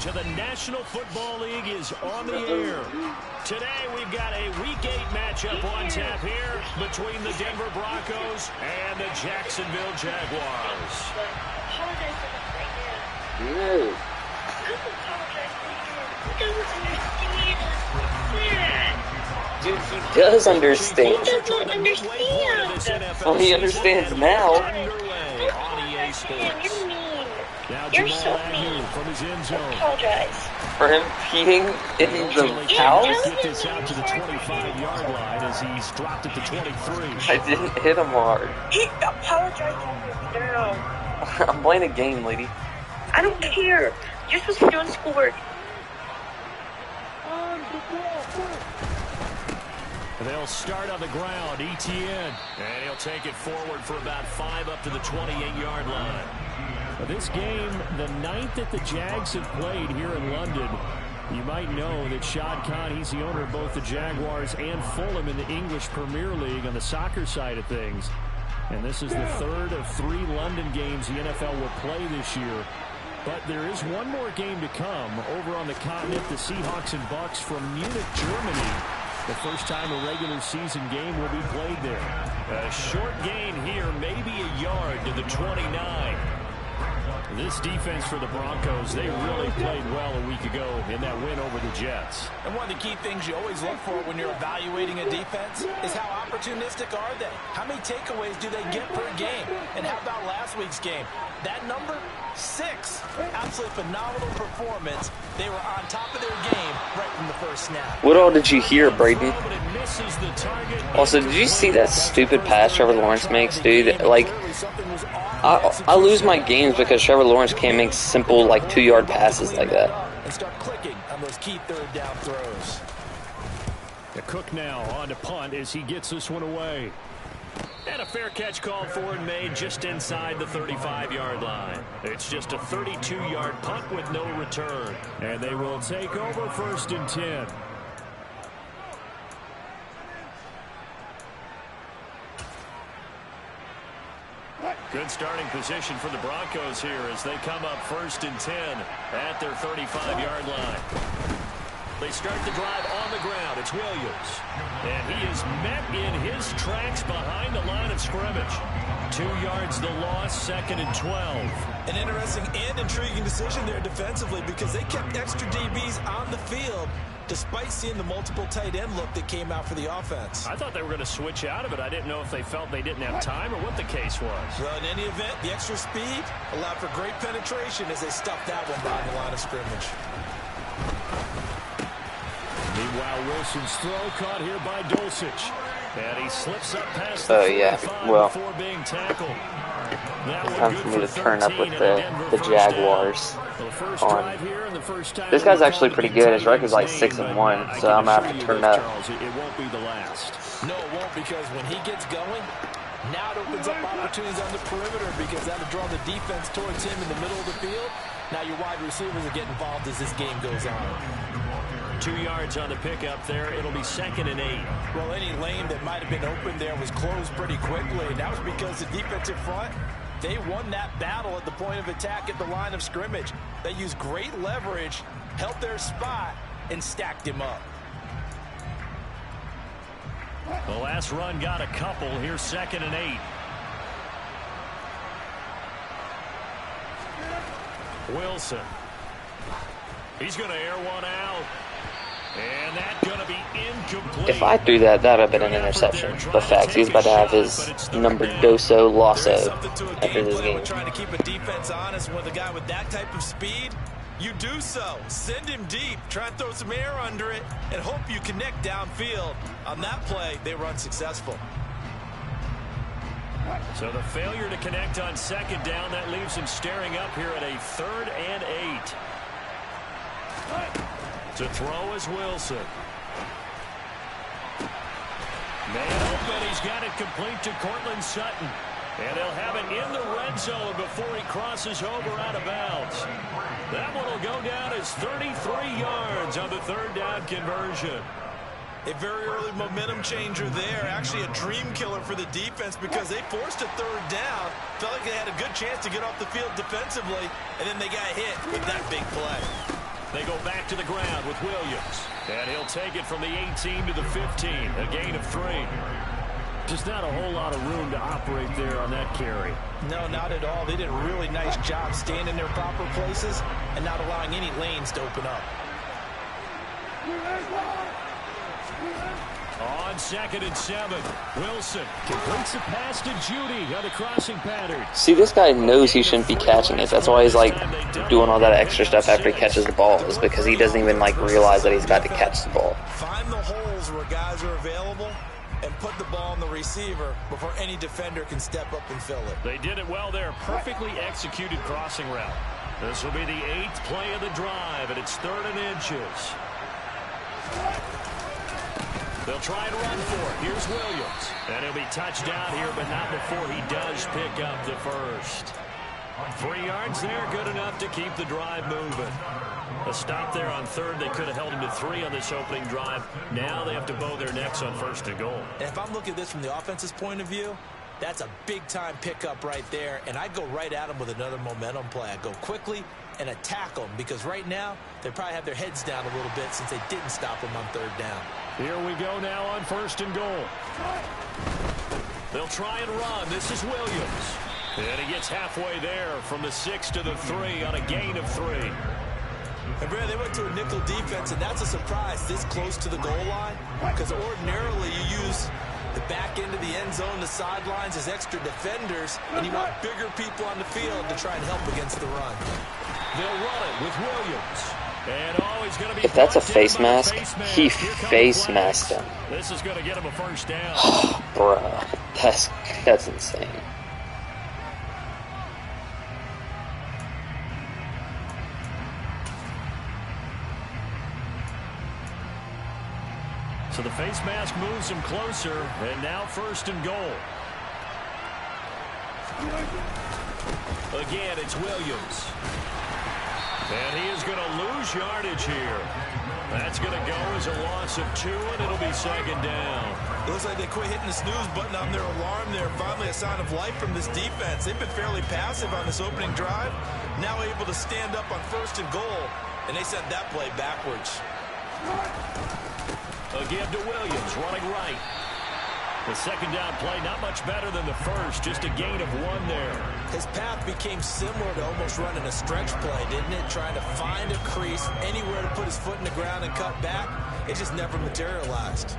to the National Football League is on the air. Today we've got a Week 8 matchup on tap here between the Denver Broncos and the Jacksonville Jaguars. Dude, he does understand. He doesn't understand. Well, he understands now. You're mean. You're so mean. I apologize. For him peeing in the house? Get this out to the 25-yard line as he's dropped it to 23. I didn't hit him hard. Apologize now. I'm playing a game, lady. I don't care. You're supposed to be doing schoolwork. They'll start on the ground, Etienne. And he'll take it forward for about 5 up to the 28-yard line. This game, the 9th that the Jags have played here in London. You might know that Shad Khan, he's the owner of both the Jaguars and Fulham in the English Premier League on the soccer side of things. And this is the 3rd of 3 London games the NFL will play this year. But there is one more game to come over on the continent, the Seahawks and Bucks from Munich, Germany. The first time a regular season game will be played there. A short gain here, maybe a yard to the 29. This defense for the Broncos, they really played well a week ago in that win over the Jets. And one of the key things you always look for when you're evaluating a defense is how opportunistic are they? How many takeaways do they get per game? And how about last week's game? That number, 6. Absolutely phenomenal performance. They were on top of their game right from the first snap. What all did you hear, Braden? Also, did you see that stupid pass Trevor Lawrence makes, dude? Like, I lose my games because Trevor Lawrence can't make simple, like, 2-yard passes like that. And start clicking on those key third down throws. The Cook now on to punt as he gets this one away. And a fair catch called for and made just inside the 35-yard line. It's just a 32-yard punt with no return. And they will take over 1st and 10. Good starting position for the Broncos here as they come up 1st and 10 at their 35-yard line. They start the drive on the ground. It's Williams. And he is met in his tracks behind the line of scrimmage. 2 yards the loss, 2nd and 12. An interesting and intriguing decision there defensively because they kept extra DBs on the field despite seeing the multiple tight end look that came out for the offense. I thought they were going to switch out of it. I didn't know if they felt they didn't have time or what the case was. Well, in any event, the extra speed allowed for great penetration as they stuffed that one behind the line of scrimmage. Meanwhile, Wilson's throw caught here by Dulcich. And he slips up past the before being tackled. It's time for me to turn up with the Jaguars on. This guy's actually pretty good. His record's like 6-1, so I'm going to have to turn up. It won't be the last. No, it won't, because when he gets going, now it opens up opportunities on the perimeter because that'll draw the defense towards him in the middle of the field. Now your wide receivers will get involved as this game goes on. 2 yards on the pickup there. It'll be 2nd and 8. Well, any lane that might have been open there was closed pretty quickly, and that was because the defensive front, they won that battle at the point of attack at the line of scrimmage. They used great leverage, held their spot, and stacked him up. The last run got a couple. Here's 2nd and 8. Wilson. He's going to air one out. And that's going to be incomplete. If I threw that, that would have been an interception. But facts, he's about to have his number Doso Lasso after this game. Trying to keep a defense honest with a guy with that type of speed, you do so. Send him deep, try and throw some air under it, and hope you connect downfield. On that play, they were unsuccessful. So the failure to connect on 2nd down, that leaves him staring up here at a 3rd and 8. To throw is Wilson. Man open, he's got it complete to Courtland Sutton. And he'll have it in the red zone before he crosses over out of bounds. That one will go down as 33 yards on the 3rd down conversion. A very early momentum changer there. Actually a dream killer for the defense because they forced a 3rd down. Felt like they had a good chance to get off the field defensively, and then they got hit with that big play. They go back to the ground with Williams. And he'll take it from the 18 to the 15. A gain of 3. Just not a whole lot of room to operate there on that carry. No, not at all. They did a really nice job staying in their proper places and not allowing any lanes to open up. On 2nd and 7, Wilson completes the pass to Judy on the crossing pattern. See, this guy knows he shouldn't be catching it. That's why he's like doing all that extra stuff after he catches the ball, is because he doesn't even like realize that he's about to catch the ball. Find the holes where guys are available and put the ball on the receiver before any defender can step up and fill it. They did it well there. Perfectly executed crossing route. This will be the 8th play of the drive, and it's 3rd and inches. They'll try and run for it. Here's Williams. And he'll be touched down here, but not before he does pick up the first. 3 yards there, good enough to keep the drive moving. A stop there on 3rd. They could have held him to 3 on this opening drive. Now they have to bow their necks on 1st and goal. And if I'm looking at this from the offense's point of view, that's a big-time pickup right there, and I go right at them with another momentum play. I go quickly and attack them, because right now they probably have their heads down a little bit since they didn't stop them on 3rd down. Here we go now on 1st and goal. They'll try and run. This is Williams. And he gets halfway there from the 6 to the 3 on a gain of 3. And Brad, they went to a nickel defense, and that's a surprise this close to the goal line, because ordinarily you use the back end of the end zone, the sidelines as extra defenders, and you want bigger people on the field to try and help against the run. They'll run it with Williams. And he's going to be if that's a face mask, he face masked him. This is going to get him a first down. Bruh, that's insane. So the face mask moves him closer, and now 1st and goal. Again, it's Williams. And he is going to lose yardage here. That's going to go as a loss of 2, and it'll be 2nd down. It looks like they quit hitting the snooze button on their alarm there. Finally a sign of life from this defense. They've been fairly passive on this opening drive. Now able to stand up on 1st and goal, and they sent that play backwards. Again to Williams, running right. The 2nd down play, not much better than the first, just a gain of 1 there. His path became similar to almost running a stretch play, didn't it? Trying to find a crease, anywhere to put his foot in the ground and cut back. It just never materialized.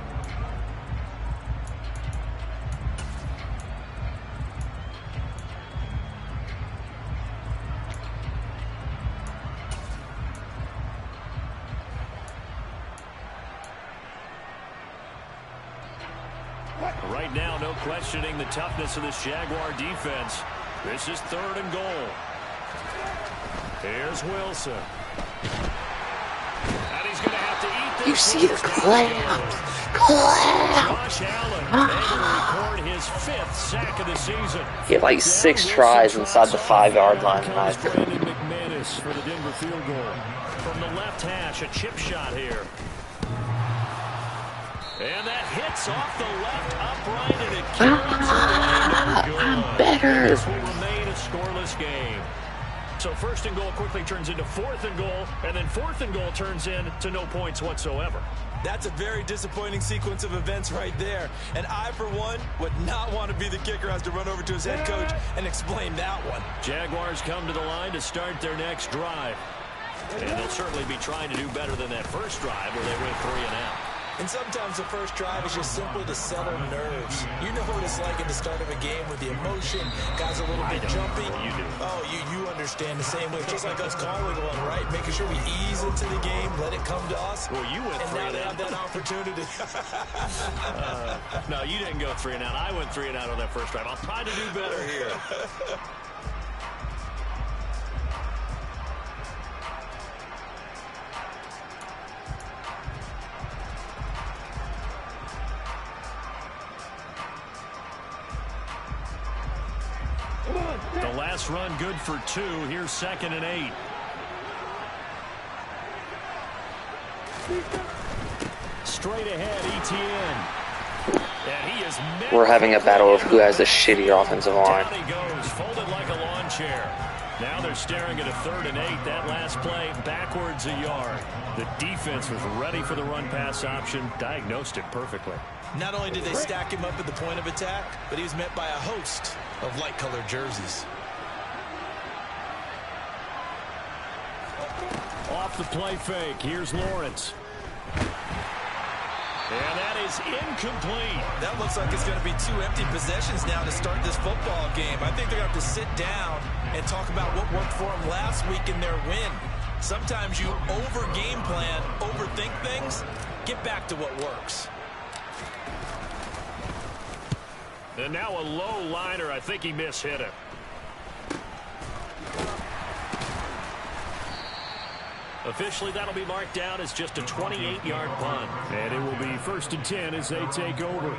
Right now, no questioning the toughness of this Jaguar defense. This is 3rd and goal. Here's Wilson. And he's going to have to eat this. You see the clap. Josh Allen able to record his 5th sack of the season. He had like 6 tries inside the 5-yard line last year. McManus for the Denver field goal. From the left hash, a chip shot here. And that hits off the left upright, and it carries away. I'm better. This will remain a scoreless game. So 1st and goal quickly turns into 4th and goal, and then 4th and goal turns into no points whatsoever. That's a very disappointing sequence of events right there. And I, for one, would not want to be the kicker who has to run over to his head coach and explain that one. Jaguars come to the line to start their next drive. And they'll certainly be trying to do better than that first drive where they went 3 and out. And sometimes the first drive is just simply to settle nerves. You know what it's like at the start of a game with the emotion. Guys a little bit jumpy. You do. Oh, you understand the same way. It's just like us calling one, right? Making sure we ease into the game, let it come to us. Well, you went 3 and and now out. they have that opportunity. No, you didn't go 3 and out. I went 3 and out on that first drive. I'll try to do better here. The last run good for 2. Here's 2nd and 8. Straight ahead, ETN. And he is We're having a battle of who has the shittier offensive line. Down he goes, folded like a lawn chair. Now they're staring at a 3rd and 8. That last play, backwards a yard. The defense was ready for the run-pass option, diagnosed it perfectly. Not only did they stack him up at the point of attack, but he was met by a host of light-colored jerseys. Off the play fake, here's Lawrence. And that is incomplete. That looks like it's going to be 2 empty possessions now to start this football game. I think they're going to have to sit down and talk about what worked for them last week in their win. Sometimes you over-game plan, overthink things. Get back to what works. And now a low liner. I think he mishit it. Officially, that'll be marked down as just a 28-yard punt. And it will be 1st and 10 as they take over.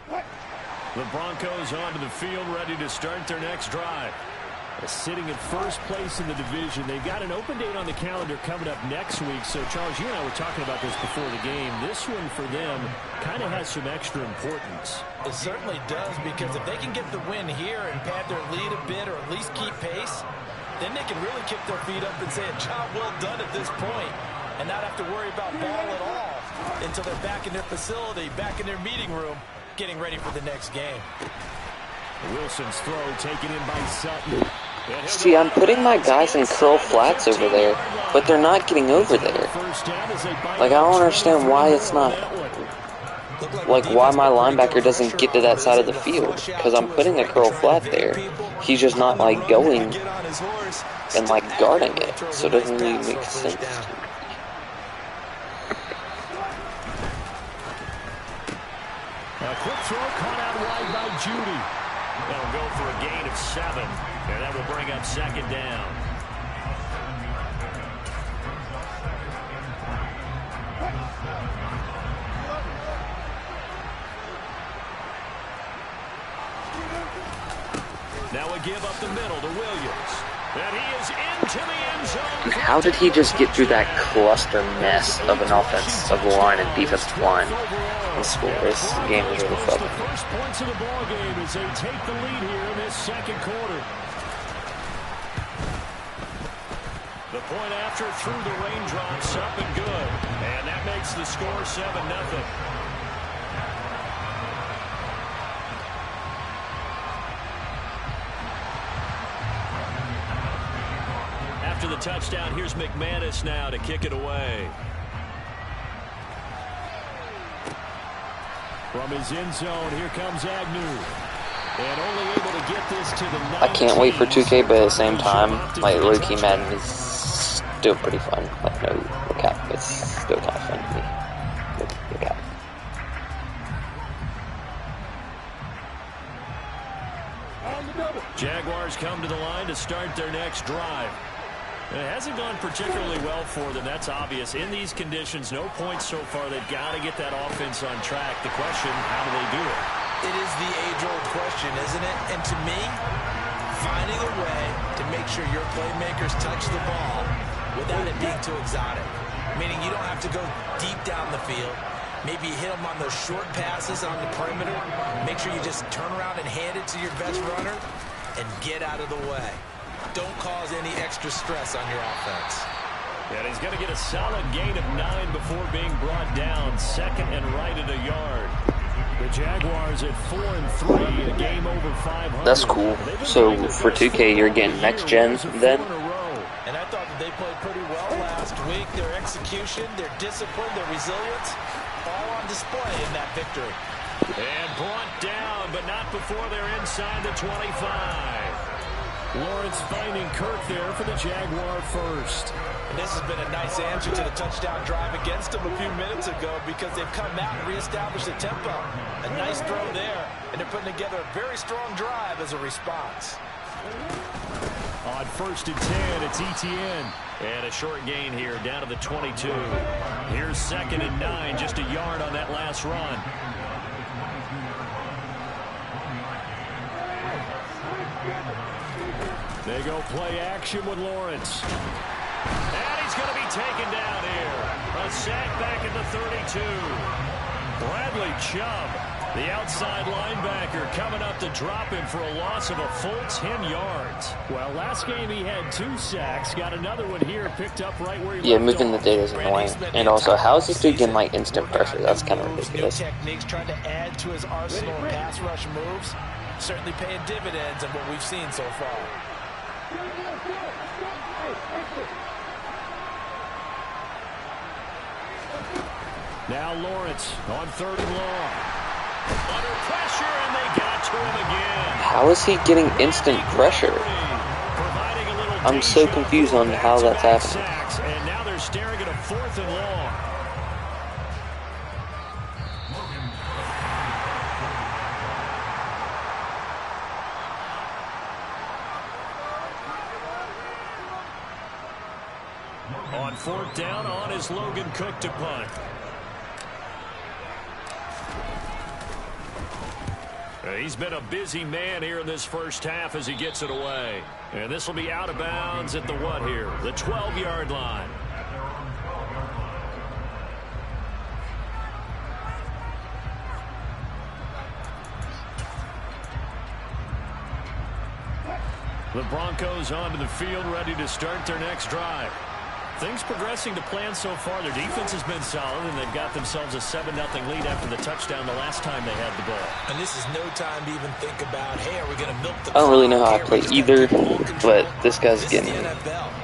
The Broncos onto the field, ready to start their next drive. Sitting at first place in the division. They've got an open date on the calendar coming up next week. So, Charles, you and I were talking about this before the game. This one for them kind of has some extra importance. It certainly does, because if they can get the win here and pad their lead a bit or at least keep pace, then they can really kick their feet up and say a job well done at this point and not have to worry about ball at all until they're back in their facility, back in their meeting room, getting ready for the next game. Wilson's throw taken in by Sutton. See, I'm putting my guys in curl flats over there, but they're not getting over there. Like, I don't understand why it's not. Like, why my linebacker doesn't get to that side of the field. Because I'm putting the curl flat there. He's just not, like, going and, like, guarding it. So it doesn't really make sense to me. A quick throw caught out wide by Judy. They'll go for a gain of 7, and that will bring up 2nd down. Now a give up the middle to Williams. And he is into the end zone. How did he just get through that cluster mess of an offensive line and defensive line and score? This game is really fun. The first points of the ball game as they take the lead here in this 2nd quarter. The point after through the raindrops, up and good. And that makes the score 7-0. After the touchdown, here's McManus now to kick it away. From his end zone, here comes Agnew. And only able to get this to the 19. I can't wait for 2K, but at the same time, like, low-key Madden is still pretty fun. Like, no cap, it's still kind of fun to me. No cap. Jaguars come to the line to start their next drive. It hasn't gone particularly well for them, that's obvious. In these conditions, no points so far. They've got to get that offense on track. The question, how do they do it? It is the age-old question, isn't it? And to me, finding a way to make sure your playmakers touch the ball without it being too exotic. Meaning you don't have to go deep down the field. Maybe hit them on those short passes on the perimeter. Make sure you just turn around and hand it to your best runner and get out of the way. Don't cause any extra stress on your offense. And he's going to get a solid gain of 9 before being brought down. 2nd and right at a yard. The Jaguars at 4-3, a game over 500. That's cool. So for 2K, you're getting next gen then? And I thought that they played pretty well last week. Their execution, their discipline, their resilience, all on display in that victory. And brought down, but not before they're inside the 25. Lawrence finding Kirk there for the Jaguar first. And this has been a nice answer to the touchdown drive against them a few minutes ago, because they've come out and reestablished the tempo. A nice throw there, and they're putting together a very strong drive as a response. On 1st and 10, it's Etienne. And a short gain here, down to the 22. Here's 2nd and 9, just a yard on that last run. They go play action with Lawrence. And he's going to be taken down here. A sack back at the 32. Bradley Chubb The outside linebacker coming up to drop him for a loss of a full 10 yards. Well, last game he had 2 sacks. Got another one here picked up right where he Yeah, left moving the off. data is annoying. And also, how is this dude getting like instant pressure? That's kind of ridiculous. New techniques trying to add to his arsenal of pass rush moves. Certainly paying dividends in what we've seen so far. Now Lawrence on 3rd and long. Under pressure, and they got to him again. How is he getting instant pressure? I'm so confused on how that's happening. And now they're staring at a 4th and long. On 4th down, on is Logan Cook to punt. He's been a busy man here in this first half as he gets it away. And this will be out of bounds at the what here? The 12-yard line. The Broncos onto the field, ready to start their next drive. Things progressing to plan so far. Their defense has been solid, and they've got themselves a 7-0 lead after the touchdown the last time they had the ball. And this is no time to even think about, hey, are we going to milk the I don't really know how I play either, but this guy's getting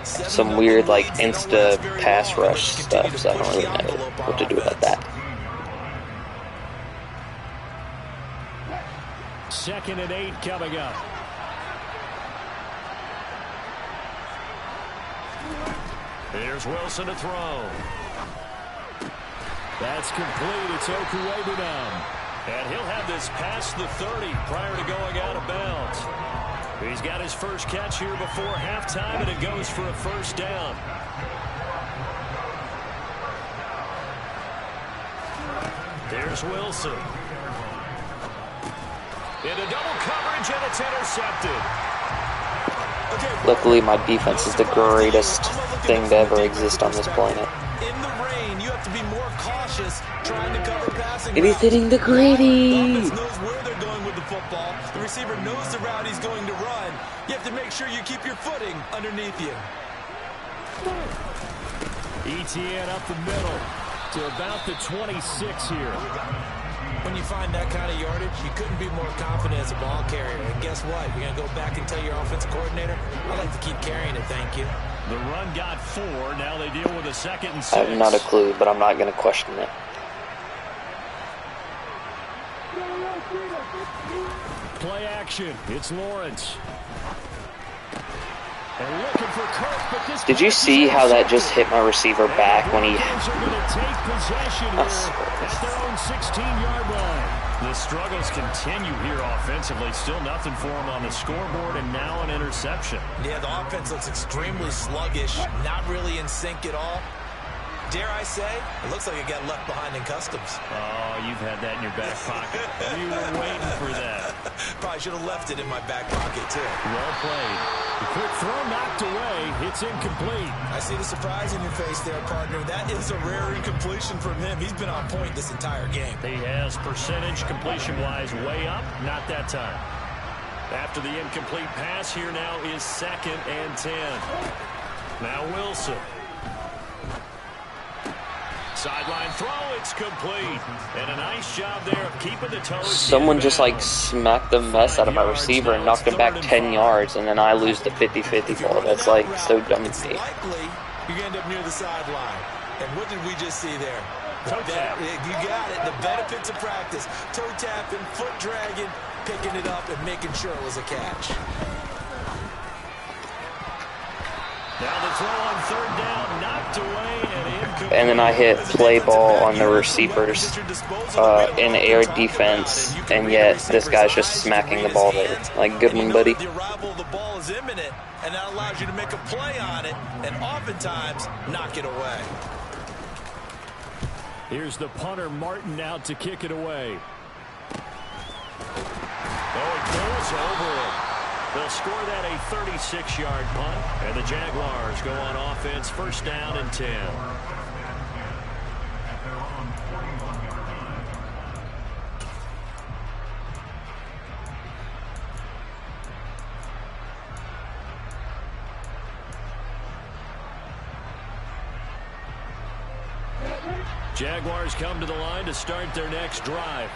some weird like insta pass rush stuff, so I don't really know what to do about that. 2nd and 8 coming up. Here's Wilson to throw. That's complete. It's Okuwebunam. And he'll have this past the 30 prior to going out of bounds. He's got his first catch here before halftime, and it goes for a 1st down. There's Wilson. Into double coverage, and it's intercepted. Luckily, my defense is the greatest thing to ever exist on this planet. In the rain, you have to be more cautious trying to cover passing. It is hitting the gritty. The offense knows where they're going with the football. The receiver knows the route he's going to run. You have to make sure you keep your footing underneath you. ETN up the middle to about the 26 here. When you find that kind of yardage, you couldn't be more confident as a ball carrier. And guess what? You're going to go back and tell your offensive coordinator, I'd like to keep carrying it, thank you. The run got 4. Now they deal with a 2nd and 6. I have not a clue, but I'm not going to question it. Play action. It's Lawrence. And looking for Kirk, but this Did you see how that just hit my receiver back when he... Broncos are going to take possession here at their own 16-yard line. The struggles continue here offensively. Still nothing for them on the scoreboard, and now an interception. Yeah, the offense looks extremely sluggish, not really in sync at all. Dare I say, it looks like it got left behind in customs. Oh, you've had that in your back pocket. You were waiting for that. Probably should have left it in my back pocket, too. Well played. The quick throw knocked away. It's incomplete. I see the surprise in your face there, partner. That is a rare incompletion from him. He's been on point this entire game. He has percentage completion-wise way up. Not that time. After the incomplete pass, here now is 2nd and 10. Now Wilson. Sideline throw, it's complete. And a nice job there of keeping the toes. Someone just like smacked the mess out of my receiver and knocked him back 10 yards, and then I lose the 50-50 ball. That's like so dumb to me. Likely, you end up near the sideline. And what did we just see there? Toe tap. You got it. The benefits of practice. Toe tapping, foot dragging, picking it up, and making sure it was a catch. Now the throw on 3rd down, knocked away and incomplete. And then I hit play ball on the receivers in air defense, and yet this guy's just smacking the ball there. Like, good one, buddy. The arrival of the ball is imminent, and that allows you to make a play on it, and oftentimes knock it away. Here's the punter, Martin, out to kick it away. Oh, it goes over it. They'll score that a 36-yard punt, and the Jaguars go on offense, 1st down and 10. Jaguars come to the line to start their next drive.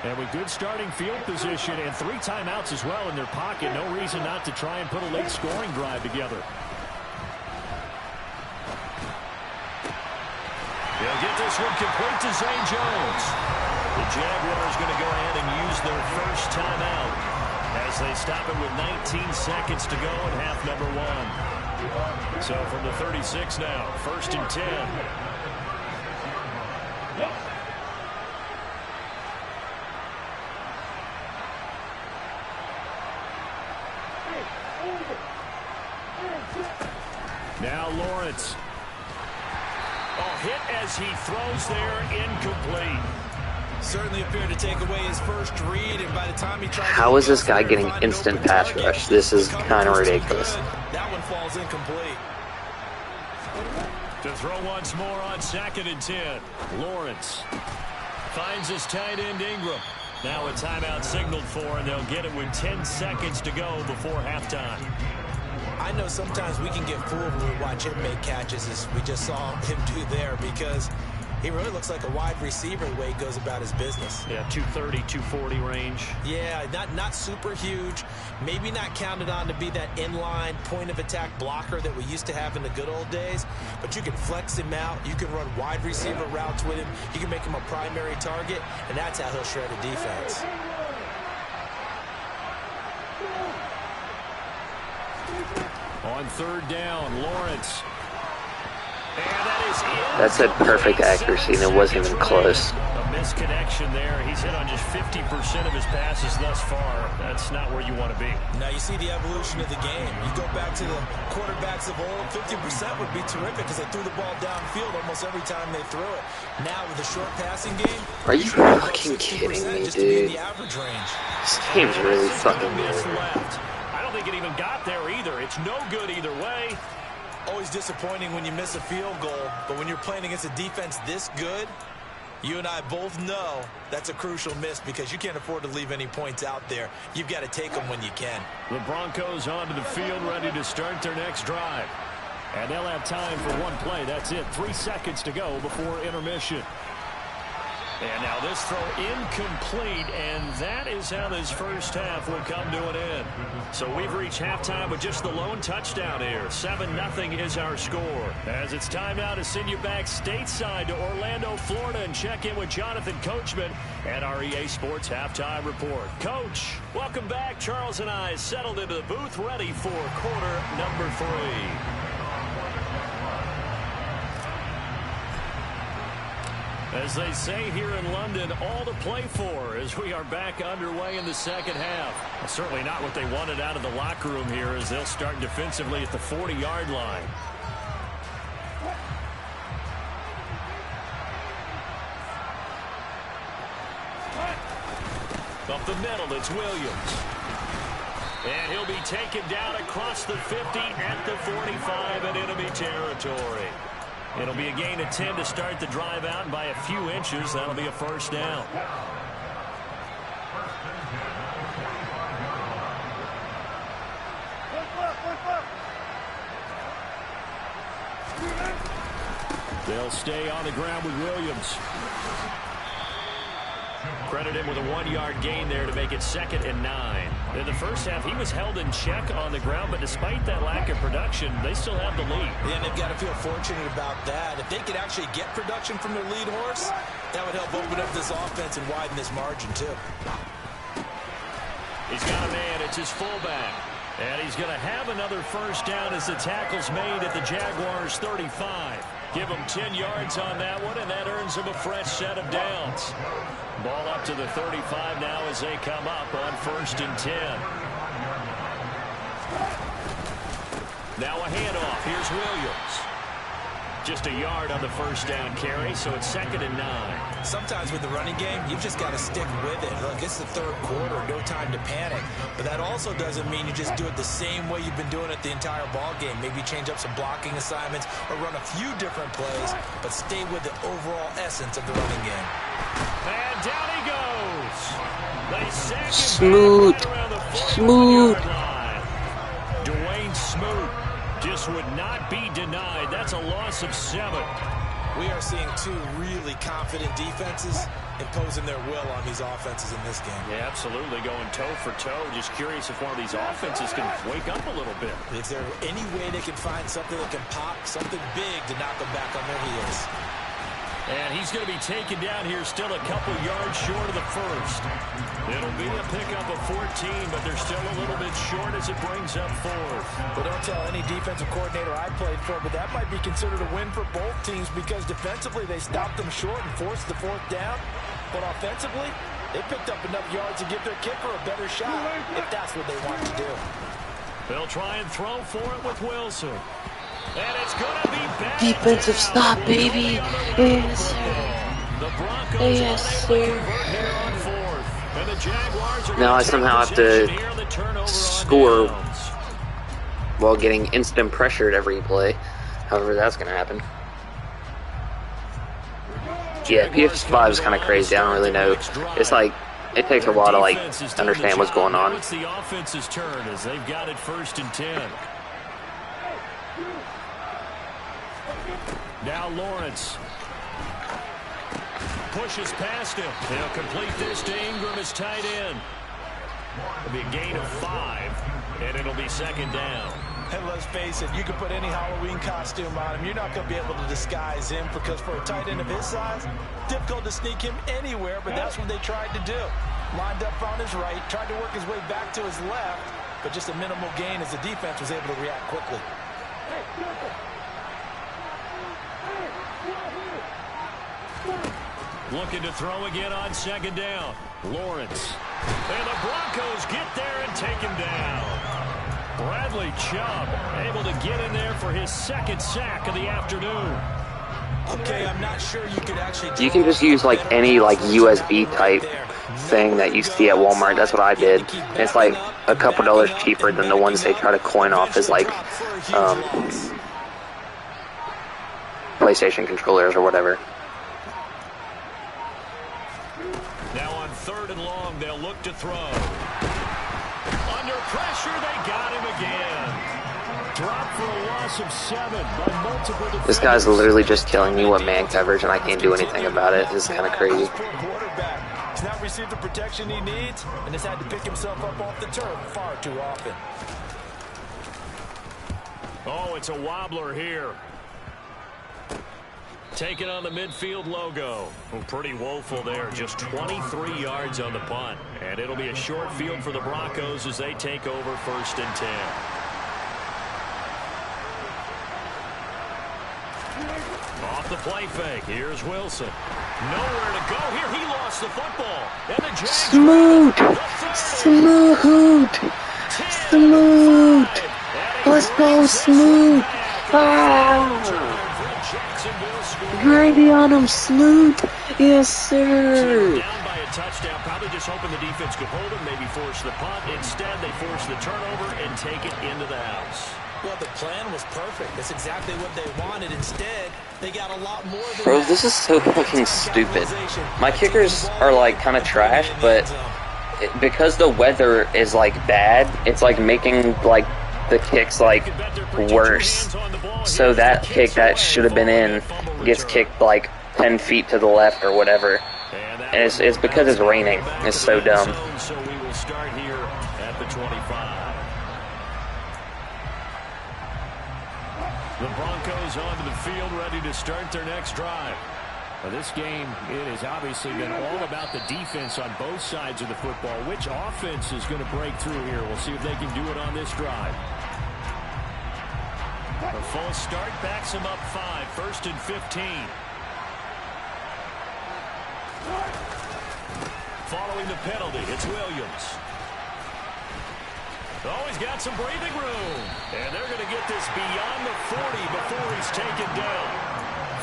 And with good starting field position and 3 timeouts as well in their pocket, no reason not to try and put a late scoring drive together. They'll get this one complete to Zay Jones. The Jaguars going to go ahead and use their first timeout as they stop it with 19 seconds to go in half number 1. So from the 36 now, 1st and 10. Now Lawrence. Hit as he throws there, incomplete. Certainly appeared to take away his first read, and by the time he tried How is this guy getting instant pass rush? This is kind of ridiculous. That one falls incomplete. To throw once more on 2nd and 10. Lawrence finds his tight end Ingram. Now a timeout signaled for, and they'll get it with 10 seconds to go before halftime. I know sometimes we can get fooled when we watch him make catches, as we just saw him do there, because he really looks like a wide receiver the way he goes about his business. Yeah, 230, 240 range. Yeah, not super huge. Maybe not counted on to be that inline point-of-attack blocker that we used to have in the good old days, but you can flex him out. You can run wide receiver routes with him. You can make him a primary target, and that's how he'll shred a defense. On 3rd down, Lawrence. And that is in. That said perfect accuracy, and it wasn't even close. A misconnection there. He's hit on just 50% of his passes thus far. That's not where you want to be. Now you see the evolution of the game. You go back to the quarterbacks of old, 50% would be terrific because they threw the ball downfield almost every time they threw it. Now with the short passing game, are you fucking kidding me, just to be in dude? the average range. This game's really fucking Miss weird. left. I don't think it even got there either. It's no good either way. Always disappointing when you miss a field goal, but when you're playing against a defense this good, you and I both know that's a crucial miss because you can't afford to leave any points out there. You've got to take them when you can. The Broncos onto the field, ready to start their next drive. And they'll have time for one play. That's it. 3 seconds to go before intermission. And now this throw incomplete, and that is how this first half will come to an end. So we've reached halftime with just the lone touchdown here. 7-0 is our score. As it's time now to send you back stateside to Orlando, Florida, and check in with Jonathan Coachman at our EA Sports Halftime Report. Coach, welcome back. Charles and I settled into the booth, ready for quarter number 3. As they say here in London, all to play for as we are back underway in the second half. Well, certainly not what they wanted out of the locker room here as they'll start defensively at the 40-yard line. Up the middle, it's Williams. And he'll be taken down across the 50 at the 45 in enemy territory. It'll be a gain of 10 to start the drive out, and by a few inches, that'll be a first down. They'll stay on the ground with Williams. Credit him with a 1-yard gain there to make it 2nd and 9. In the first half, he was held in check on the ground, but despite that lack of production, they still have the lead. Yeah, and they've got to feel fortunate about that. If they could actually get production from their lead horse, that would help open up this offense and widen this margin, too. He's got a man. It's his fullback. And he's going to have another first down as the tackle's made at the Jaguars' 35. Give him 10 yards on that one, and that earns him a fresh set of downs. Ball up to the 35 now as they come up on 1st and 10. Now a handoff. Here's Williams. Just a yard on the first down carry, so it's 2nd and 9. Sometimes with the running game, you've just got to stick with it. Look, it's the third quarter, no time to panic. But that also doesn't mean you just do it the same way you've been doing it the entire ball game. Maybe change up some blocking assignments or run a few different plays, but stay with the overall essence of the running game. And down he goes. They sack him Smoot. back right around the 40-yard Smoot. line. Dwayne Smoot just would not be denied. That's a loss of 7. We are seeing two really confident defenses imposing their will on these offenses in this game. Yeah, absolutely, going toe for toe. Just curious if one of these offenses can wake up a little bit. Is there any way they can find something that can pop, something big to knock them back on their heels? And he's going to be taken down here, still a couple yards short of the first. It'll be a pickup of 14, but they're still a little bit short as it brings up fourth. Well, don't tell any defensive coordinator I played for, but that might be considered a win for both teams because defensively they stopped them short and forced the fourth down. But offensively, they picked up enough yards to give their kicker a better shot if that's what they want to do. They'll try and throw for it with Wilson. And it's going to be back. Defensive stop, baby. Yes, sir. The Broncos yes, sir. here on fourth. And the Jaguars are now I somehow have to score while getting instant pressured every play. However, that's going to happen. Yeah, PS5 is kind of crazy. I don't really know. It's like, it takes a while to like understand what's going on. It's the offense's turn as they've got it 1st and 10. Now Lawrence pushes past him. He'll complete this to Ingram as tight end. It'll be a gain of 5, and it'll be 2nd down. And let's face it, you can put any Halloween costume on him. You're not going to be able to disguise him because for a tight end of his size, difficult to sneak him anywhere, but that's what they tried to do. Lined up on his right, tried to work his way back to his left, but just a minimal gain as the defense was able to react quickly. Looking to throw again on 2nd down. Lawrence. And the Broncos get there and take him down. Bradley Chubb able to get in there for his 2nd sack of the afternoon. Okay, I'm not sure you could actually... You can just use like any like USB type thing that you see at Walmart. That's what I did. And it's like a couple dollars cheaper than the ones they try to coin off as like PlayStation controllers or whatever. Now on 3rd and long, they'll look to throw. Under pressure, they got him again. Drop for a loss of 7 by multiple defenders. This guy's literally just killing me with man coverage, and I can't do anything about it. It's kind of crazy. He's not received the protection he needs, and has had to pick himself up off the turf far too often. Oh, it's a wobbler here. Taking on the midfield logo. Well, pretty woeful there. Just 23 yards on the punt. And it'll be a short field for the Broncos as they take over 1st and 10. Off the play fake. Here's Wilson. Nowhere to go here. He lost the football. And the Jags Smooth. Let's go, Smooth. Gravy on him, Smooth. Yes, sir. Down by a touchdown. Probably just hoping the defense could hold him, maybe force the punt. Instead, they force the turnover and take it into the house. Well, the plan was perfect. That's exactly what they wanted. Instead, they got a lot more than Bro, this is so fucking stupid. My kickers are like kind of trash, but because the weather is like bad, it's like making like the kicks like worse. So that kick that should have been in gets kicked like 10 feet to the left or whatever. And it's because it's raining. It's so dumb. So we will start here at the 25. The Broncos onto the field, ready to start their next drive. Now this game, it has obviously been all about the defense on both sides of the football. Which offense is going to break through here? We'll see if they can do it on this drive. A full start backs him up 5, 1st and 15. Following the penalty, it's Williams. Oh, he's got some breathing room. And they're going to get this beyond the 40 before he's taken down.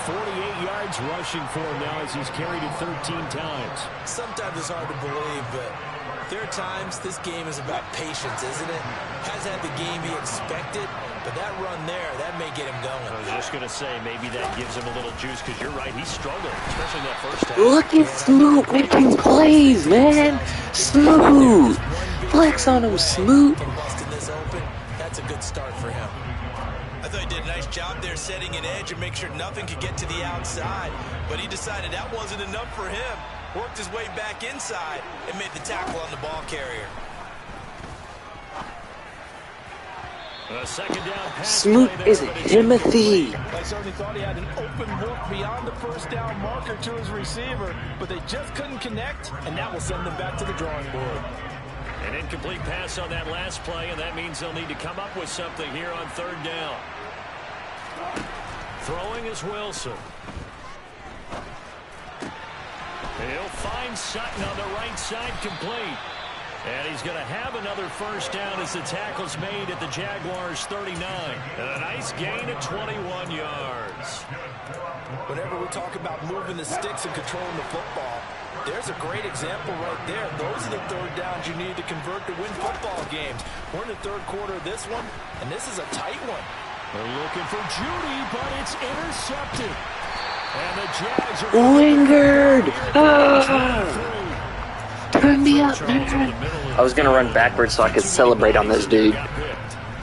48 yards rushing for him now as he's carried it 13 times. Sometimes it's hard to believe, but there are times this game is about patience, isn't it? Has had the game be expected, but that run there, that may get him going. I was just going to say, maybe that gives him a little juice, because you're right, he struggled, especially in that first half. Look at Smoot making plays, man. Smooth. Flex on him, Smoot. Busting this open, that's a good start for him. I thought he did a nice job there setting an edge and make sure nothing could get to the outside. But he decided that wasn't enough for him. Worked his way back inside and made the tackle on the ball carrier. A second down pass. Smoot is Timothy. I certainly thought he had an open look beyond the first down marker to his receiver, but they just couldn't connect, and that will send them back to the drawing board. An incomplete pass on that last play, and that means they'll need to come up with something here on third down. Throwing is Wilson. He'll find Sutton on the right side, complete. And he's going to have another first down as the tackle's made at the Jaguars' 39. And a nice gain of 21 yards. Whenever we talk about moving the sticks and controlling the football, there's a great example right there. Those are the third downs you need to convert to win football games. We're in the third quarter of this one, and this is a tight one. They're looking for Judy, but it's intercepted. And the Jags are Wingard! Turn me up, man. I was going to run backwards so I could celebrate on this dude.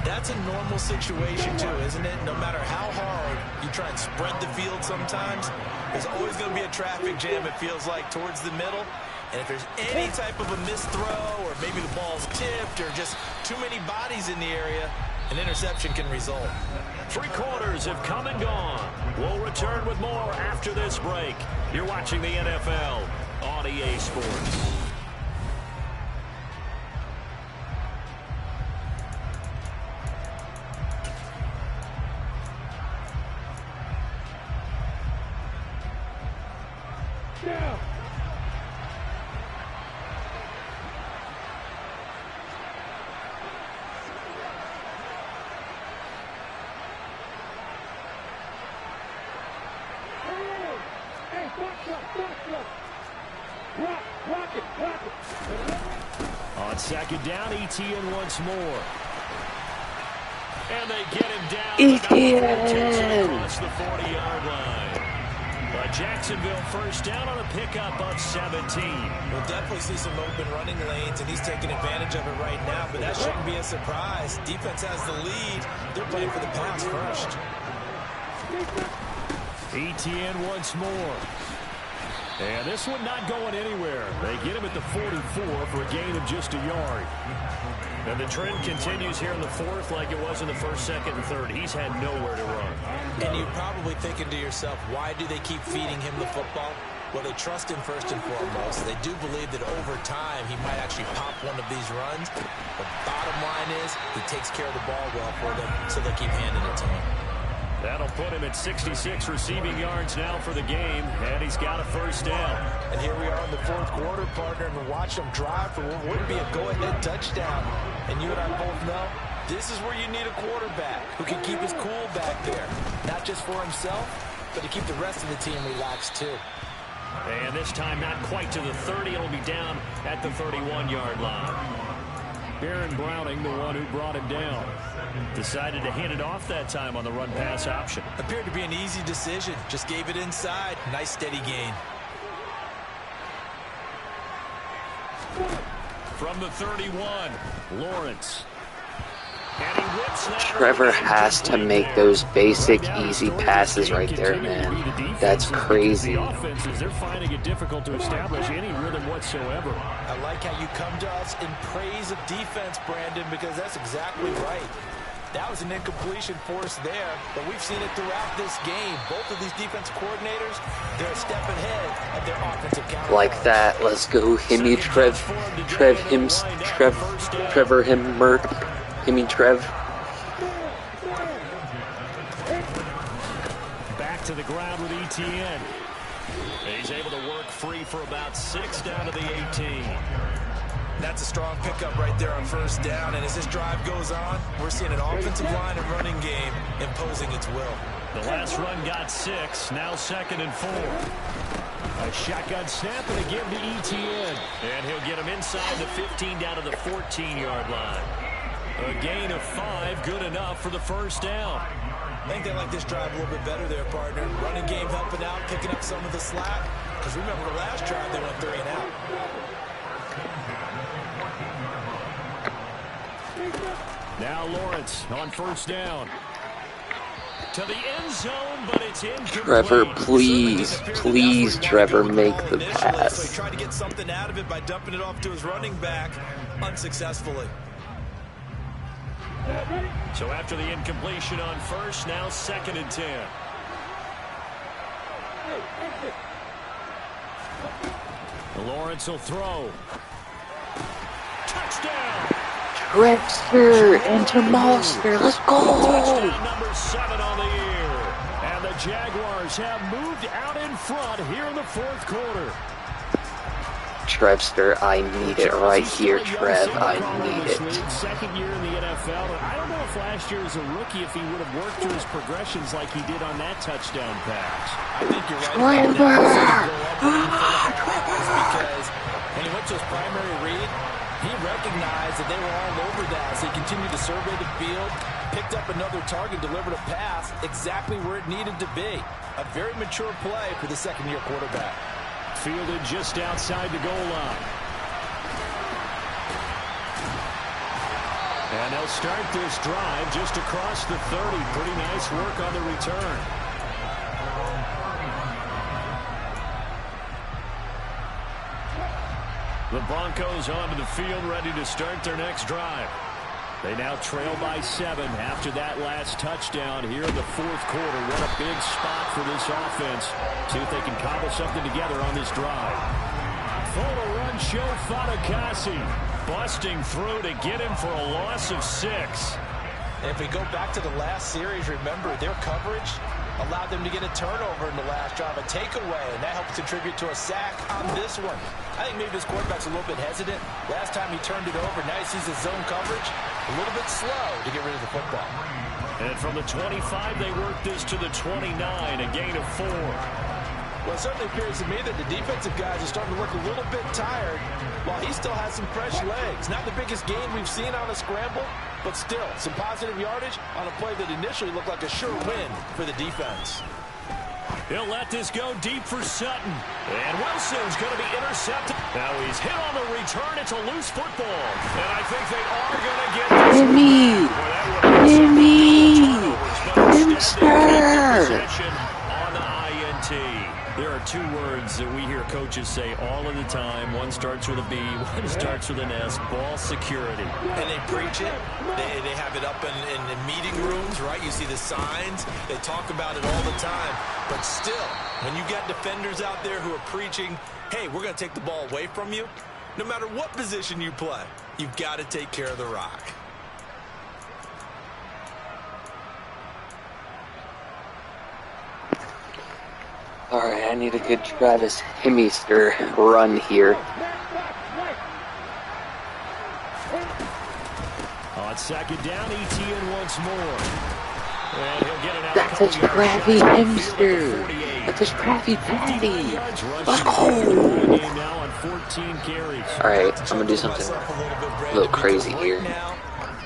That's a normal situation, too, isn't it? No matter how hard you try and spread the field sometimes, there's always going to be a traffic jam, it feels like, towards the middle. And if there's any type of a missed throw or maybe the ball's tipped or just too many bodies in the area, an interception can result. Three quarters have come and gone. We'll return with more after this break. You're watching the NFL on EA Sports. On second down, Etienne once more. And they get him down. Etienne! Across the 40-yard line. But Jacksonville first down on a pickup of 17. We'll definitely see some open running lanes, and he's taking advantage of it right now, but that shouldn't be a surprise. Defense has the lead. They're playing for the pass first. Etienne once more. And this one not going anywhere. They get him at the 44 for a gain of just a yard. And the trend continues here in the fourth like it was in the first, second, and third. He's had nowhere to run. And you're probably thinking to yourself, why do they keep feeding him the football? Well, they trust him first and foremost. They do believe that over time he might actually pop one of these runs. The bottom line is he takes care of the ball well for them, so they keep handing it to him. That'll put him at 66 receiving yards now for the game, and he's got a first down. And here we are in the fourth quarter, partner, and watch them drive for what would be a go-ahead touchdown. And you and I both know this is where you need a quarterback who can keep his cool back there, not just for himself, but to keep the rest of the team relaxed too. And this time not quite to the 30. It'll be down at the 31-yard line. Baron Browning, the one who brought him down. Decided to hand it off that time on the run-pass option. Appeared to be an easy decision. Just gave it inside. Nice steady gain. From the 31, Lawrence. And he whips that. Trevor has to make those basic, easy passes right there, man. That's crazy. Offenses, they're finding it difficult to establish any rhythm whatsoever. I like how you come to us in praise of defense, Brandon, because that's exactly right. That was an incompletion force there, but we've seen it throughout this game. Both of these defensive coordinators, they're a step ahead of their offensive counterparts. Like that. Let's go. Himmy Trev. Trevor Himmer. Himmy Trev. Back to the ground with Etienne. He's able to work free for about 6 down to the 18. That's a strong pickup right there on first down, and as this drive goes on, we're seeing an offensive line and running game imposing its will. The last run got 6, now 2nd and 4. A shotgun snap and a give to Etienne. And he'll get him inside the 15 down to the 14-yard line. A gain of 5, good enough for the first down. I think they like this drive a little bit better there, partner. Running game helping out, picking up some of the slack. Because remember the last drive, they went 3 and out. Now Lawrence on first down. To the end zone, but it's incomplete. Trevor, please, please, Trevor, make the pass. So he tried to get something out of it by dumping it off to his running back unsuccessfully. So after the incompletion on first, now 2nd and 10. Lawrence will throw. Touchdown! Webster into Monster. Let's go! Touchdown number 7 on the year. And the Jaguars have moved out in front here in the 4th quarter. Trevster, I need it right here, Trev. I need it. 2nd year in the NFL. I don't know if last year as a rookie, if he would have worked through his progressions like he did on that touchdown pass. I think you're right. Because when he went to his primary read, he recognized that they were all over that. So he continued to survey the field, picked up another target, delivered a pass exactly where it needed to be. A very mature play for the second-year quarterback. Fielded just outside the goal line. And they'll start this drive just across the 30. Pretty nice work on the return. The Broncos onto the field, ready to start their next drive. They now trail by 7 after that last touchdown here in the 4th quarter. What a big spot for this offense. See if they can cobble something together on this drive. Full to run, show Fatukasi. Busting through to get him for a loss of 6. If we go back to the last series, remember their coverage allowed them to get a turnover in the last drive, a takeaway, and that helped contribute to a sack on this one. I think maybe this quarterback's a little bit hesitant. Last time he turned it over, now he sees his zone coverage a little bit slow to get rid of the football. And from the 25, they work this to the 29, a gain of 4. Well, it certainly appears to me that the defensive guys are starting to look a little bit tired while he still has some fresh legs. Not the biggest gain we've seen on a scramble, but still some positive yardage on a play that initially looked like a sure win for the defense. He'll let this go deep for Sutton. And Wilson's going to be intercepted. Now he's hit on the return. It's a loose football. And I think they are going to get this. Himster! On the INT. There are 2 words that we hear coaches say all of the time. One starts with a B, one starts with an S. Ball security. And they preach it. They have it up in meeting rooms, right? You see the signs. They talk about it all the time. But still, when you got defenders out there who are preaching, hey, we're going to take the ball away from you, no matter what position you play, you've got to take care of the rock. Alright, I need a good Travis Hemister run here. On 2nd down, ETN once more. And he'll get it out. That's a Travis Hemster. That's a Travis Patty. Let's go. Now on 14 carries. Alright, I'm going to do something a little crazy here.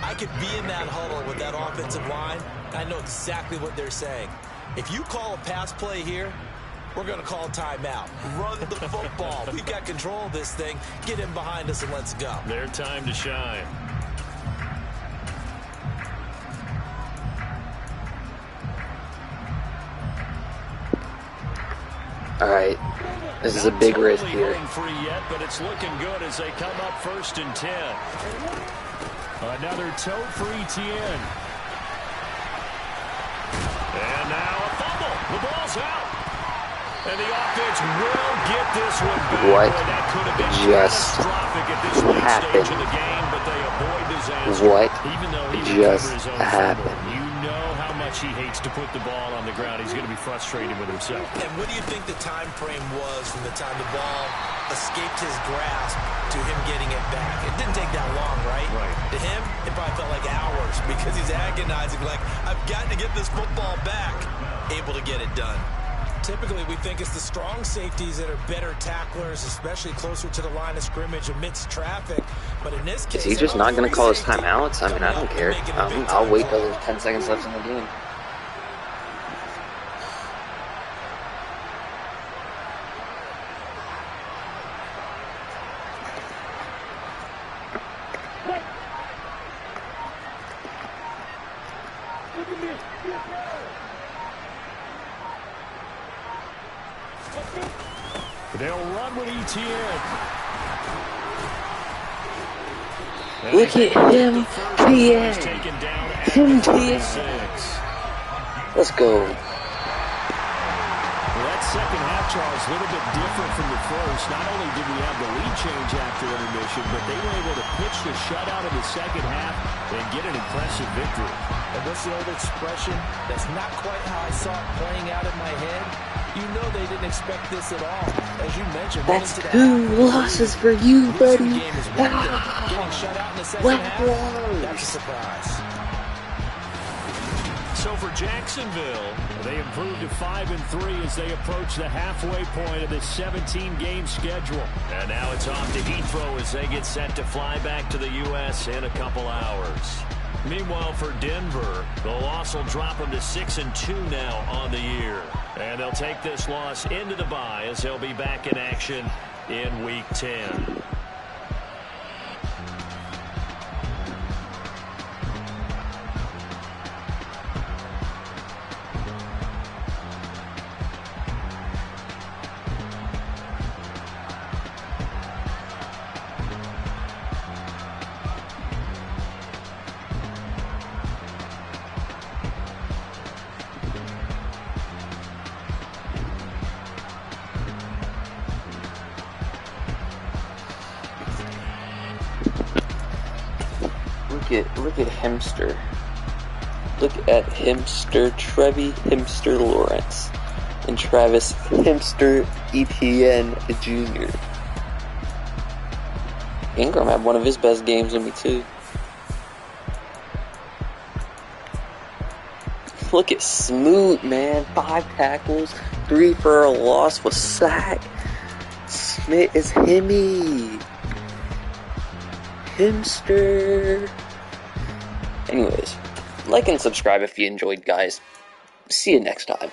I could be in that huddle with that offensive line. I know exactly what they're saying. If you call a pass play here, we're going to call timeout. Run the football. We've got control of this thing. Get him behind us and let's go. Their time to shine. Alright, this is a big risk here. Free yet, but it's looking good as they come up 1st and 10. Another toe for ETN. And now a fumble. The ball's out. And the offense will get this one back. What that could have been just catastrophic at this late happened? stage of the game, but they avoid disaster. What Even though he just recovered his own happened? fumble. You know how much he hates to put the ball on the ground. He's going to be frustrated with himself. And what do you think the time frame was from the time the ball escaped his grasp to him getting it back? It didn't take that long, right? Right. To him, it probably felt like hours because he's agonizing, like, I've got to get this football back. Able to get it done. Typically, we think it's the strong safeties that are better tacklers, especially closer to the line of scrimmage amidst traffic. But in this case, Is he just not going to call his timeouts? I mean, I don't care. I'll wait till there's 10 seconds left in the game. They'll run with ETN. Look at him, TN. Him, TN. Let's go. That second half, Charles, a little bit different from the first. Not only did we have the lead change after intermission, but they were able to pitch the shutout in the second half and get an impressive victory. And what's the old expression? That's not quite how I saw it playing out in my head. You know they didn't expect this at all. As you mentioned, that's 2 losses for you, buddy. Getting shut out in the second half, that's a surprise. So for Jacksonville, they improved to 5-3 as they approach the halfway point of this 17-game schedule. And now it's off to Heathrow as they get set to fly back to the U.S. in a couple hours. Meanwhile, for Denver, the loss will drop them to 6-2 now on the year. And they'll take this loss into the bye as they'll be back in action in Week 10. Look at Hemster. Look at Hemster, Trevi Hemster Lawrence, and Travis Hemster Etienne Jr. Ingram had one of his best games with me too. Look at Smoot, man. 5 tackles, 3 for a loss with sack. Smith is Hemmy. Hemster. Anyways, like and subscribe if you enjoyed, guys. See you next time.